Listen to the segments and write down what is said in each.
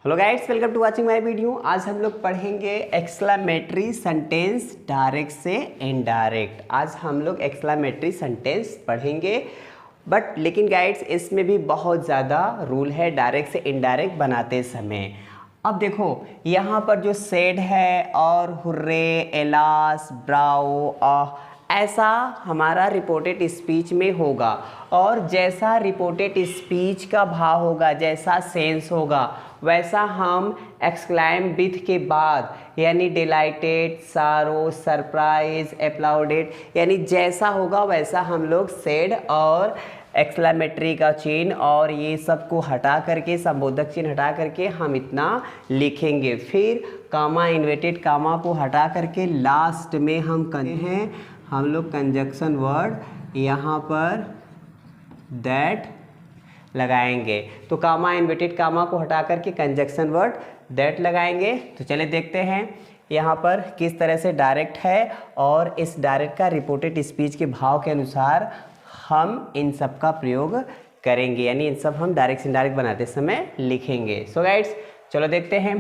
Hello guys, welcome to watching my video. आज हम लोग पढ़ेंगे एक्सक्लेमेटरी सेंटेंस डायरेक्ट से इनडायरेक्ट। आज हम लोग एक्सक्लेमेटरी सेंटेंस पढ़ेंगे लेकिन गाइड्स इसमें भी बहुत ज़्यादा रूल है डायरेक्ट से इनडायरेक्ट बनाते समय। अब देखो यहाँ पर जो सेड है और हुर्रे, एलास, ब्राओ ऐसा हमारा रिपोर्टेड स्पीच में होगा और जैसा रिपोर्टेड स्पीच का भाव होगा, जैसा सेंस होगा, वैसा हम एक्सक्लाइम विथ के बाद यानी डिलाइटेड, सारो, सरप्राइज, एप्लाउडेड यानी जैसा होगा वैसा हम लोग सेड और एक्सक्लेमेटरी का चिन्ह और ये सब को हटा करके, संबोधक चिन्ह हटा करके हम इतना लिखेंगे। फिर कामा, इन्वर्टेड कामा को हटा करके लास्ट में हम लोग कंजक्शन वर्ड यहाँ पर दैट लगाएंगे। तो कामा, इन्वर्टेड कामा को हटा करके कंजक्शन वर्ड दैट लगाएंगे। तो चलिए देखते हैं यहाँ पर किस तरह से डायरेक्ट है और इस डायरेक्ट का रिपोर्टेड स्पीच के भाव के अनुसार हम इन सब का प्रयोग करेंगे, यानी इन सब हम डायरेक्ट से इनडायरेक्ट बनाते समय लिखेंगे। सो गाइड्स चलो देखते हैं।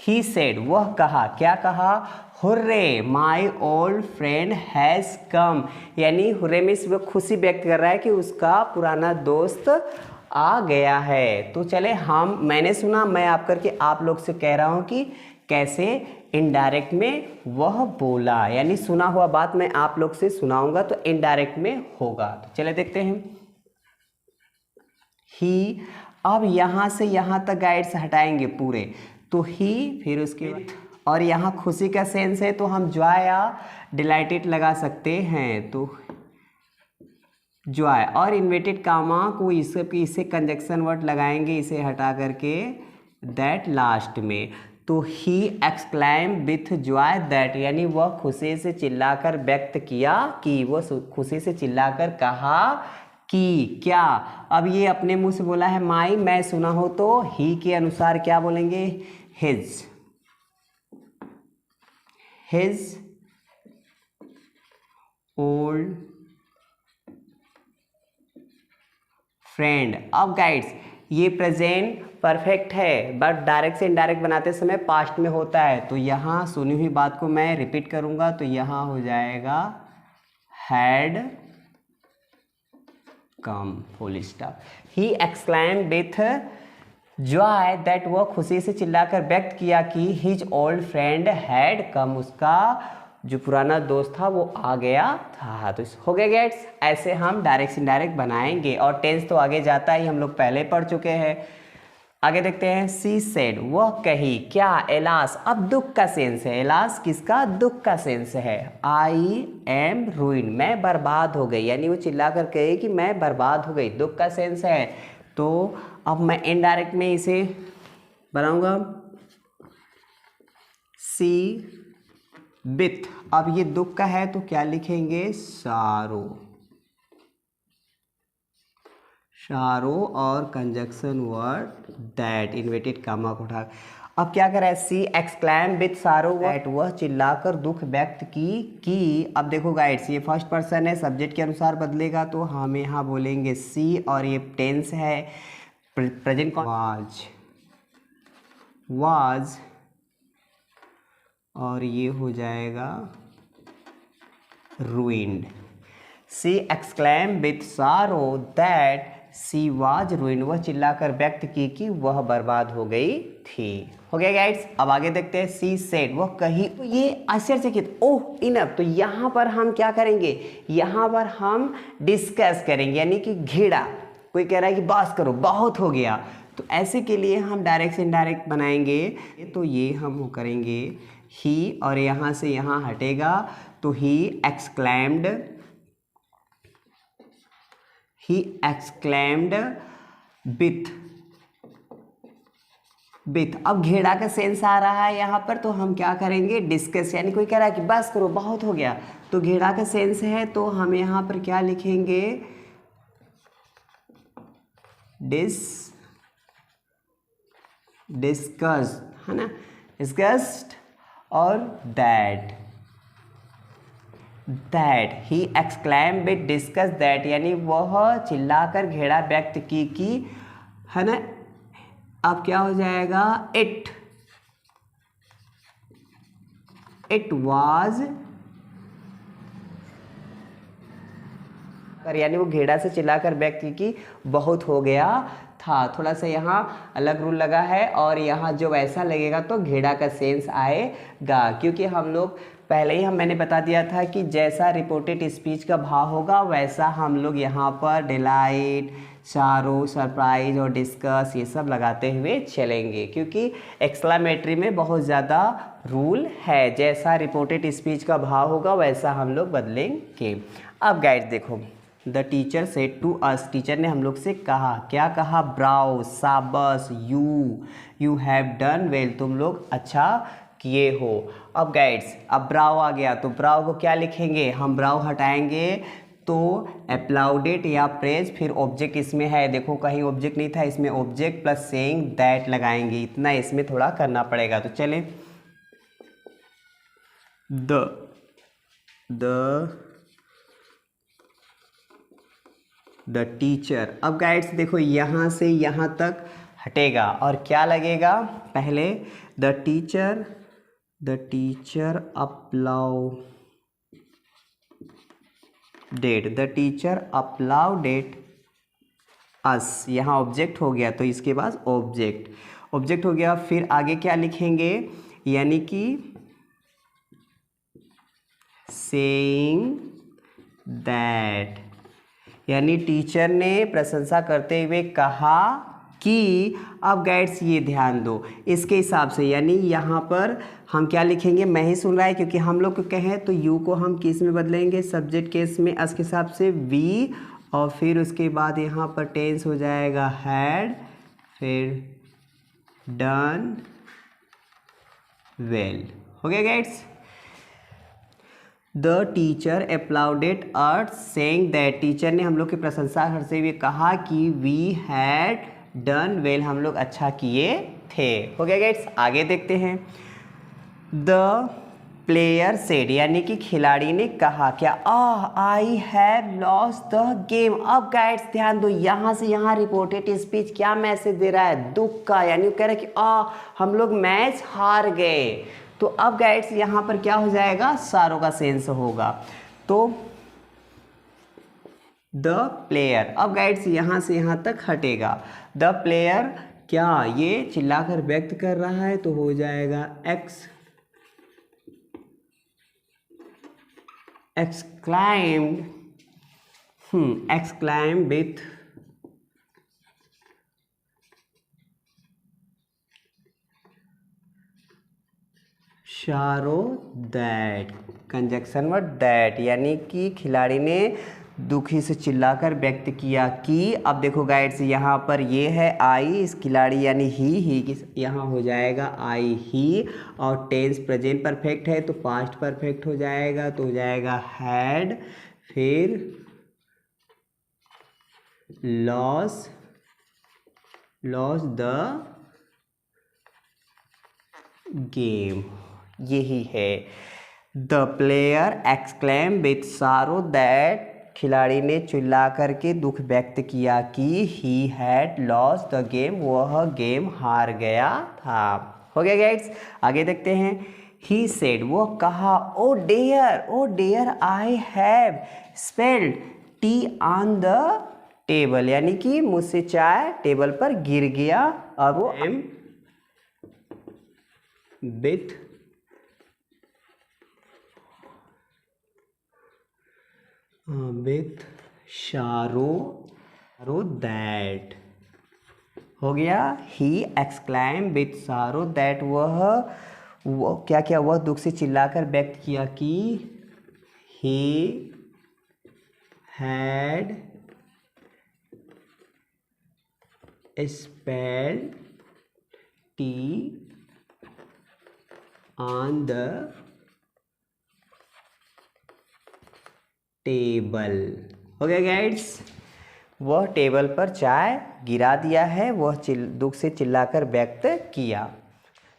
ही सेड, वह कहा, क्या कहा? Hurray, my old friend has come, यानी हुर्रे में वो खुशी व्यक्त कर रहा है कि उसका पुराना दोस्त आ गया है। तो चले मैंने सुना, मैं आप करके आप लोग से कह रहा हूँ कि कैसे इनडायरेक्ट में वह बोला, यानी सुना हुआ बात मैं आप लोग से सुनाऊंगा तो इनडायरेक्ट में होगा। तो चले देखते हैं। ही, अब यहाँ से यहाँ तक गाइड्स हटाएंगे पूरे, तो ही फिर उसके बाद और यहाँ खुशी का सेंस है तो हम जॉय या डिलाइटेड लगा सकते हैं। तो जॉय और इन्वर्टेड कामा को इसे कंजक्शन वर्ड लगाएंगे, इसे हटा करके दैट लास्ट में। तो ही एक्सक्लाइम विथ जॉय दैट, यानी वह खुशी से चिल्लाकर व्यक्त किया कि, वो खुशी से चिल्लाकर कहा कि क्या। अब ये अपने मुंह से बोला है माई, मैं सुना हो, तो ही के अनुसार क्या बोलेंगे? His old friend. अब गाइड्स ये प्रेजेंट परफेक्ट है बट डायरेक्ट से इनडायरेक्ट बनाते समय पास्ट में होता है, तो यहाँ सुनी हुई बात को मैं रिपीट करूँगा तो यहाँ हो जाएगा had come, full stop. He exclaimed with joy that, वह खुशी से चिल्लाकर व्यक्त किया कि his old friend had come, उसका जो पुराना दोस्त था वो आ गया था। तो हो गया गेट्स, ऐसे हम डायरेक्ट इनडायरेक्ट बनाएंगे और टेंस तो आगे जाता ही, हम लोग पहले पढ़ चुके हैं। आगे देखते हैं। सी सेड, वह कही, क्या? एलास, अब दुख का सेंस है। एलास किसका? दुख का सेंस है। आई एम रूइन, मैं बर्बाद हो गई, यानी वो चिल्ला कर कहे कि मैं बर्बाद हो गई, दुख का सेंस है। तो अब मैं इनडायरेक्ट में इसे बनाऊंगा सी विथ, अब ये दुख का है तो क्या लिखेंगे? सारो, शारो और conjunction word that, inverted comma को उठा। अब क्या कर रहा है? सी एक्सक्लाइम विथ सारो दैट, वह चिल्लाकर दुख व्यक्त की कि। अब देखो गाइड्स ये फर्स्ट पर्सन है, सब्जेक्ट के अनुसार बदलेगा तो हम यहाँ बोलेंगे सी और ये टेंस है प्रेजेंट वाज और ये हो जाएगा ruined। सी एक्सक्लेम विथ सारो दैट सी वाज ruined, वह चिल्लाकर व्यक्त की कि वह बर्बाद हो गई थी। हो गया गाइड्स। अब आगे देखते हैं। सी सेड, वह कही, ये आश्चर्यचकित, ओह इनफ। तो यहाँ पर हम क्या करेंगे? यहाँ पर हम डिस्कस करेंगे, यानी कि घेरा। कोई कह रहा है कि बस करो, बहुत हो गया, तो ऐसे के लिए हम डायरेक्ट से इनडायरेक्ट बनाएंगे। तो ये हम करेंगे ही और यहाँ से यहाँ हटेगा तो ही एक्सक्लेम्ड विथ अब घेड़ा का सेंस आ रहा है यहाँ पर, तो हम क्या करेंगे? डिस्कस, यानी कोई कह रहा है कि बस करो, बहुत हो गया, तो घेड़ा का सेंस है तो हम यहाँ पर क्या लिखेंगे? डिस्कस्ड, है ना, डिस्कस्ड और that he exclaimed with disgust that, यानी वह चिल्लाकर घेड़ा व्यक्त की कि, है ना, अब क्या हो जाएगा, इट वाज, यानी वो घेड़ा से चिल्लाकर व्यक्ति की बहुत हो गया था। थोड़ा सा यहाँ अलग रूल लगा है, और यहाँ जो वैसा लगेगा तो घेड़ा का सेंस आएगा, क्योंकि हम लोग पहले ही मैंने बता दिया था कि जैसा रिपोर्टेड स्पीच का भाव होगा वैसा हम लोग यहाँ पर डिलाइट, चारो, सरप्राइज और डिस्कस ये सब लगाते हुए चलेंगे, क्योंकि एक्सक्लेमेटरी में बहुत ज़्यादा रूल है। जैसा रिपोर्टेड स्पीच का भाव होगा वैसा हम लोग बदलेंगे। अब गाइड देखो, the teacher said to us, teacher ने हम लोग से कहा, क्या कहा, ब्राव, शाबाश, यू हैव डन वेल, तुम लोग अच्छा किए हो। अब गाइड्स, अब ब्राव आ गया तो ब्राव को क्या लिखेंगे, हम ब्राव हटाएंगे तो अप्लाउडेड या प्रेज, फिर ऑब्जेक्ट इसमें है, देखो कहीं ऑब्जेक्ट नहीं था, इसमें ऑब्जेक्ट प्लस सेइंग दैट लगाएंगे, इतना इसमें थोड़ा करना पड़ेगा। तो चले, द टीचर, अब गाइड्स देखो यहाँ से यहाँ तक हटेगा और क्या लगेगा, पहले द टीचर अपलाउडेड अस, यहाँ ऑब्जेक्ट हो गया तो इसके बाद ऑब्जेक्ट हो गया, फिर आगे क्या लिखेंगे, यानी कि सेइंग दैट, यानी टीचर ने प्रशंसा करते हुए कहा कि, अब गाइड्स ये ध्यान दो इसके हिसाब से, यानी यहाँ पर हम क्या लिखेंगे, मैं ही सुन रहा है क्योंकि हम लोग को कहें तो यू को हम किस में बदलेंगे, सब्जेक्ट केस में अस के हिसाब से वी, और फिर उसके बाद यहाँ पर टेंस हो जाएगा हैड, फिर डन वेल, हो गया गाइड्स। The teacher applauded us saying that, teacher ने हम लोग की प्रशंसा करते हुए कहा कि वी हैड डन वेल, हम लोग अच्छा किए थे। हो गया गाइड्स, आगे देखते हैं। द प्लेयर सेड, यानी कि खिलाड़ी ने कहा, क्या, I have lost the game. अब गाइड्स ध्यान दो, यहाँ से यहाँ रिपोर्टेड स्पीच क्या मैसेज दे रहा है, दुख का, यानी कह रहा है कि हम लोग मैच हार गए। तो अब गाइड्स यहाँ पर क्या हो जाएगा, सारों का सेंस होगा, तो द प्लेयर, अब गाइड्स यहाँ से यहाँ तक हटेगा, द प्लेयर क्या, ये चिल्लाकर व्यक्त कर रहा है तो हो जाएगा exclaimed with sorrow that, conjunction word that, यानी कि खिलाड़ी ने दुखी से चिल्लाकर व्यक्त किया कि, अब देखो गाइड्स यहाँ पर ये है आई, इस खिलाड़ी यानी ही यहाँ हो जाएगा आई ही, और टेंस प्रेजेंट परफेक्ट है तो पास्ट परफेक्ट हो जाएगा, तो हो जाएगा हैड, फिर लॉस द गेम, यही है। द प्लेयर एक्सक्लेम विथ सारो दैट, खिलाड़ी ने चिल्ला करके दुख व्यक्त किया कि he had lost the game, वह गेम हार गया था। हो गया गाइड्स, आगे देखते हैं। ही सेड, वो कहा, oh dear I have spilled tea on the table, यानी कि मुझसे चाय टेबल पर गिर गया। अब वो एम विथ शारो दैट, हो गया। ही एक्सक्लाइम विथ शारो दैट, वह क्या किया, वह दुख से चिल्लाकर व्यक्त किया कि he had spelled tea on the table. हो गया गाइड्स, वह टेबल पर चाय गिरा दिया है, वह दुख से चिल्लाकर व्यक्त किया।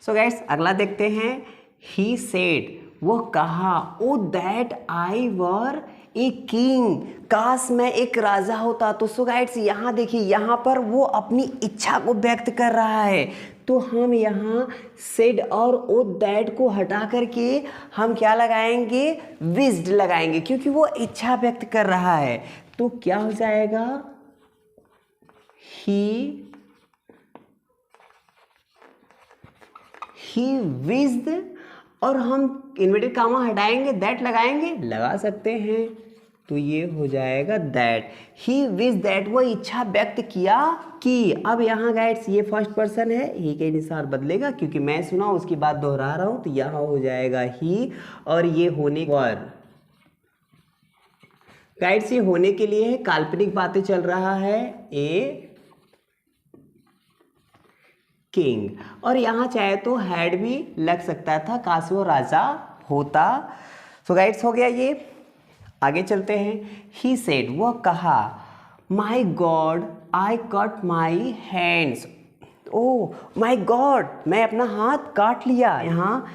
सो गाइड्स अगला देखते हैं। ही सेड, वह कहा, ओ that I were a king, काश मैं एक राजा होता। तो सो गाइड्स यहाँ देखिए, यहाँ पर वो अपनी इच्छा को व्यक्त कर रहा है। तो हम यहाँ सेड और ओ दैट को हटा करके हम क्या लगाएंगे, विश्ड लगाएंगे, क्योंकि वो इच्छा व्यक्त कर रहा है। तो क्या हो जाएगा, ही विश्ड, और हम इन्वर्टेड कामा हटाएंगे, दैट लगाएंगे, लगा सकते हैं। तो ये हो जाएगा दैट, ही विश दैट, वो इच्छा व्यक्त किया कि। अब यहाँ गाइड्स ये फर्स्ट पर्सन है, ही के अनुसार बदलेगा क्योंकि मैं सुना उसकी बात दोहरा रहा हूँ। तो यहाँ हो जाएगा ही, और ये होने वर। गाइड्स ये होने के लिए है, काल्पनिक बातें चल रहा है, ए किंग, और यहाँ चाहे तो हैड भी लग सकता था, काश वो राजा होता। सो गाइड्स हो गया ये। आगे चलते हैं। ही सेड, वह कहा, my God I cut my hands, oh my God, मैं अपना हाथ काट लिया। यहाँ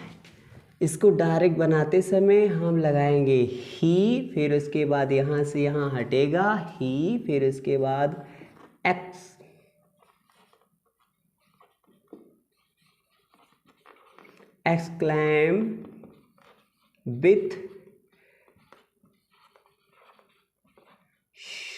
इसको डायरेक्ट बनाते समय हम लगाएंगे ही, फिर उसके बाद यहाँ से यहाँ हटेगा ही, फिर उसके बाद एक्सक्लेम विथ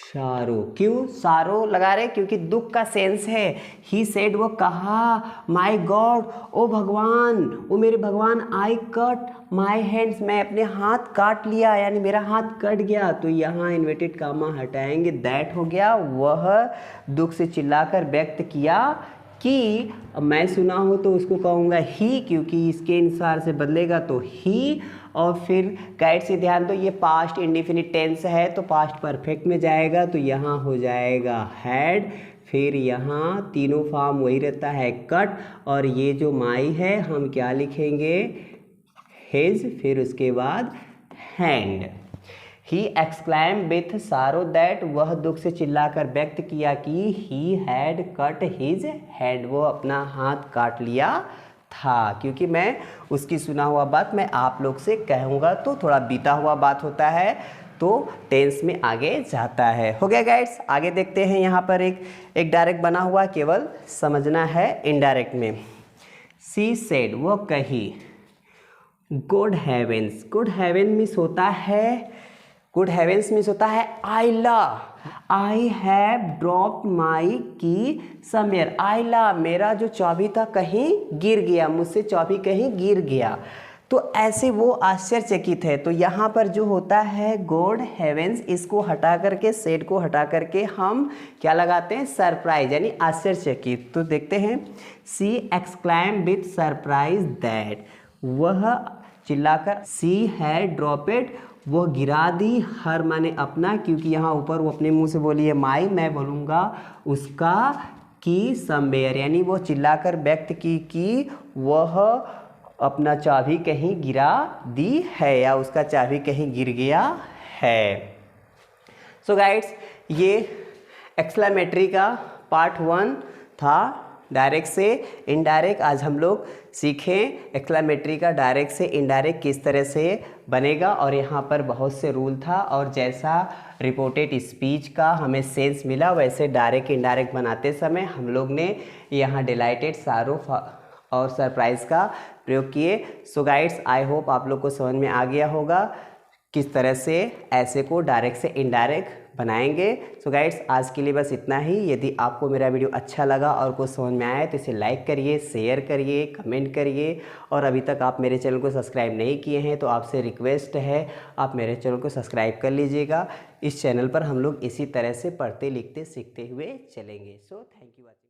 सारो। क्यों सारो लगा रहे, क्योंकि दुख का सेंस है। ही सेड, वो कहा, माई गॉड, ओ भगवान, ओ मेरे भगवान, आई कट माई हैंड्स, मैं अपने हाथ काट लिया, यानी मेरा हाथ कट गया। तो यहाँ इन्वर्टेड कामा हटाएंगे, दैट हो गया, वह दुख से चिल्लाकर व्यक्त किया कि। मैं सुना हो तो उसको कहूँगा ही, क्योंकि इसके अनुसार से बदलेगा तो ही। और फिर गाइड से ध्यान दो, ये पास्ट इंडेफिनिट टेंस है तो पास्ट परफेक्ट में जाएगा, तो यहाँ हो जाएगा हैड, फिर यहाँ तीनों फॉर्म वही रहता है, कट, और ये जो माई है हम क्या लिखेंगे, हिज, फिर उसके बाद हैंड। ही एक्सक्लाइम विथ सारो दैट, वह दुख से चिल्लाकर व्यक्त किया कि he had cut his hand, वो अपना हाथ काट लिया था। क्योंकि मैं उसकी सुना हुआ बात मैं आप लोग से कहूँगा तो थोड़ा बीता हुआ बात होता है, तो टेंस में आगे जाता है। हो गया गाइड्स। आगे देखते हैं, यहाँ पर एक डायरेक्ट बना हुआ, केवल समझना है इनडायरेक्ट में। सी सेड, वो कही, good heavens, good heaven means होता है, गुड हेवेंस मीन्स होता है आई ला, आई हैव ड्रॉप्ड माई की समवेयर, आई ला, मेरा जो चाबी था कहीं गिर गया, मुझसे चाबी कहीं गिर गया। तो ऐसे वो आश्चर्यचकित है। तो यहाँ पर जो होता है गॉड हेवेंस, इसको हटा करके, सेड को हटा करके हम क्या लगाते हैं, सरप्राइज, यानी आश्चर्यचकित। तो देखते हैं, सी एक्सक्लाइम विथ सरप्राइज दैट, वह चिल्लाकर, सी हैड ड्रॉपेड, वो गिरा दी, हर माने अपना, क्योंकि यहाँ ऊपर वो अपने मुंह से बोली है माई, मैं बोलूँगा उसका, की समवेयर, यानी वो चिल्लाकर व्यक्त की कि वह अपना चाबी कहीं गिरा दी है, या उसका चाबी कहीं गिर गया है। सो गाइड्स, ये एक्सक्लेमेटरी का पार्ट 1 था, डायरेक्ट से इनडायरेक्ट। आज हम लोग सीखें एक्सक्लेमेटरी का डायरेक्ट से इनडायरेक्ट किस तरह से बनेगा, और यहाँ पर बहुत से रूल था, और जैसा रिपोर्टेड स्पीच का हमें सेंस मिला, वैसे डायरेक्ट इनडायरेक्ट बनाते समय हम लोग ने यहाँ डिलाइटेड, सारो और सरप्राइज का प्रयोग किए। सो गाइड्स, आई होप आप लोग को समझ में आ गया होगा किस तरह से ऐसे को डायरेक्ट से इनडायरेक्ट बनाएंगे। सो गाइड्स, आज के लिए बस इतना ही। यदि आपको मेरा वीडियो अच्छा लगा और कुछ समझ में आया तो इसे लाइक करिए, शेयर करिए, कमेंट करिए, और अभी तक आप मेरे चैनल को सब्सक्राइब नहीं किए हैं तो आपसे रिक्वेस्ट है आप मेरे चैनल को सब्सक्राइब कर लीजिएगा। इस चैनल पर हम लोग इसी तरह से पढ़ते लिखते सीखते हुए चलेंगे। So thank you.